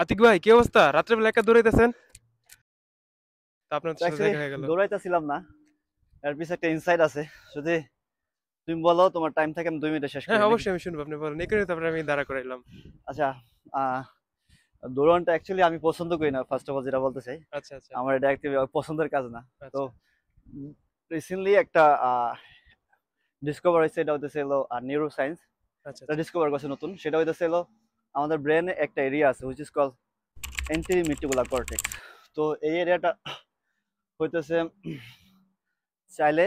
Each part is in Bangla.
আতিক ভাই কি অবস্থা? রাত্রেবেলা একা দৌড়াইতেছেন? তা আপনার সাথে অ্যাকচুয়ালি দেখা হয়ে গেল। দৌড়াইতেছিলাম না। এর পিছে একটা ইনসাইট আছে। যদি তুমি বলো তোমার টাইম থাকে আমি 2 মিনিটে শেষ হ্যাঁ করি নাকি? অবশ্যই আমি শুনবো, আপনি বলেন। এই কারণে তারপরে আমি দাঁড়া করাইলাম। আচ্ছা, আহ দৌড়ানটা অ্যাকচুয়ালি আমি পছন্দ করি না। ফার্স্ট অফ অল যেটা বলতে চাই, আচ্ছা আচ্ছা আমার এটা অ্যাকচুয়ালি পছন্দের কাজ না। তো আচ্ছা রিসেন্টলি একটা ডিসকভার হয়েছে, এটা হইতেছে হলো নিউরো সায়েন্স। আচ্ছা এটা আচ্ছা ডিসকভার করছে নতুন, সেটা হইতেছে হলো আমাদের ব্রেনে একটা এরিয়া আছে হুইচ ইজ কল এন্টিরিমিটিকুলার কর্টেক্স। তো এই এরিয়াটা হইতেছে চাইলে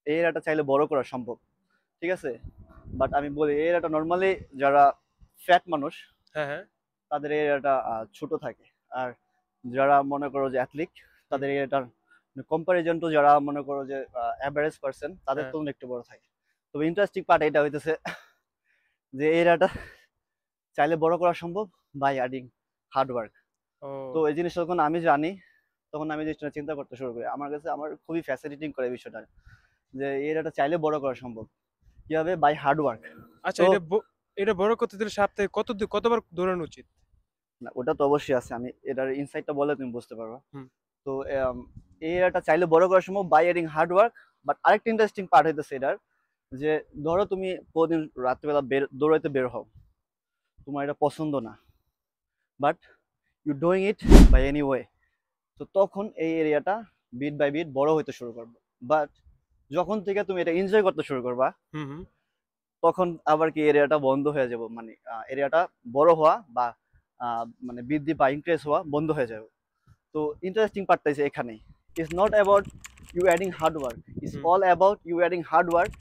এই এরিয়াটা চাইলে বড় করা সম্ভব, ঠিক আছে? বাট আমি বলি এই এরিয়াটা নর্মালি যারা ফ্যাট মানুষ হ্যাঁ হ্যাঁ তাদের এই এরিয়াটা ছোট থাকে। আর যারা মনে করো যে অ্যাথলিক, হুম, তাদের এরিয়াটার কম্পারিজন টু যারা মনে করো যে অ্যাভারেজ পার্সন, তাদের হ্যাঁ তুলনায় একটু বড় থাকে। তবে ইন্টারেস্টিং পার্ট এটা হইতেছে যে এই এরিয়াটা চাইলে বড় করা সম্ভব বাই অ্যাডিং হার্ড ওয়ার্ক। তো ও এই জিনিসটা যখন আমি জানি, তখন আমি জিনিসটা চিন্তা করতে শুরু করি। আমার কাছে আমার খুবই ফ্যাসিনেটিং করে এই বিষয়টা, যে এই এরিয়াটা চাইলে বড় করা সম্ভব কিভাবে, বাই হার্ড ওয়ার্ক। আচ্ছা। তো এটা বড় করতে দিলে সপ্তাহে কতবার দৌড়ানো উচিত? না, ওটা তো অবশ্যই আছে, আমি এটার ইনসাইটটা বলে তুমি বুঝতে পারবা। হুম তো এই এরিয়াটা চাইলে বড় করার সময় by adding hard work. But আরেকটা ইন্টারেস্টিং পার্ট হইতেছে এটার, যে ধরো তুমি প্রতিদিন রাত্রেবেলা দৌড়াইতে বের হও, তোমার এটা পছন্দ না, but you doing it by any way. তো তখন এই এরিয়াটা বিট বাই বিট বড় হইতে শুরু করবে। বাট যখন থেকে তুমি এটা এনজয় করতে শুরু করবা, হুম হুম তখন আবার কি এরিয়াটা বন্ধ হয়ে যাবে, মানে এরিয়াটা বড় হওয়া বা মানে বৃদ্ধি বা ইনক্রিজ হওয়া বন্ধ হয়ে যাবে। তো ইন্টারেস্টিং পার্টটা আছে এখানেই। It's not about you adding hard work, it's hmm all about you adding hard work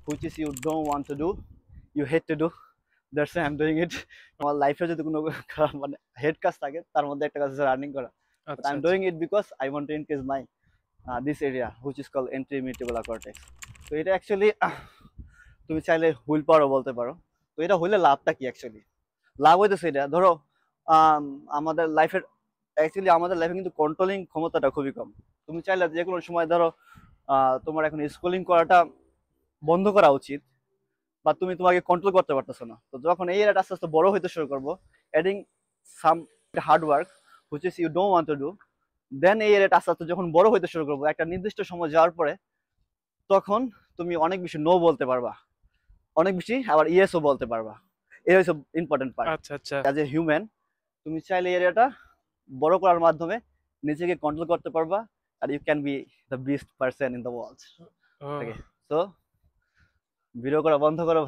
which is you don't want to do, you hate to do, that's I am doing it. আমার লাইফে যদি কোনো মানে হেড কাজ থাকে, তার মধ্যে একটা কাজ আছে রানিং করা। বাট আই আচ্ছা এম আচ্ছা doing it because I want to increase my this area which is call এন্ট্রিমিটিবুলার কর্টেক্স। তো এটা অ্যাকচুয়ালি তুমি চাইলে হুইল পাওয়ারও বলতে পারো। তো এটা হইলে লাভটা কি অ্যাকচুয়ালি? লাভ হইতেছে এটা, ধরো আম, আমাদের লাইফের অ্যাকচুয়ালি আমাদের লাইফে কিন্তু কন্ট্রোলিং ক্ষমতাটা খুবই কম। তুমি চাইলে যে কোনো সময় ধরো তোমার এখন স্কুলিং করাটা বন্ধ করা উচিত, বা তুমি তোমাকে কন্ট্রোল করতে পারতেছো না। তো যখন এই এরিয়াটা আস্তে আস্তে বড় হইতে শুরু করবো, adding some hard work which is you don't want to do, then এই এরিয়াটা আস্তে আস্তে যখন বড় হইতে শুরু করবো একটা নির্দিষ্ট সময় যাওয়ার পরে, তখন তুমি অনেক বেশি নো বলতে পারবা, অনেক বেশি আবার ইয়েসও বলতে পারবা। এই হচ্ছে ইম্পর্টেন্ট পার্ট। আচ্ছা আচ্ছা অ্যাজ এ হিউম্যান তুমি চাইলে এরিয়াটা বড় করার মাধ্যমে নিজেকে কন্ট্রোল করতে পারবা, আর you can be the best person in the world. Oh okay, so video করা বন্ধ করো।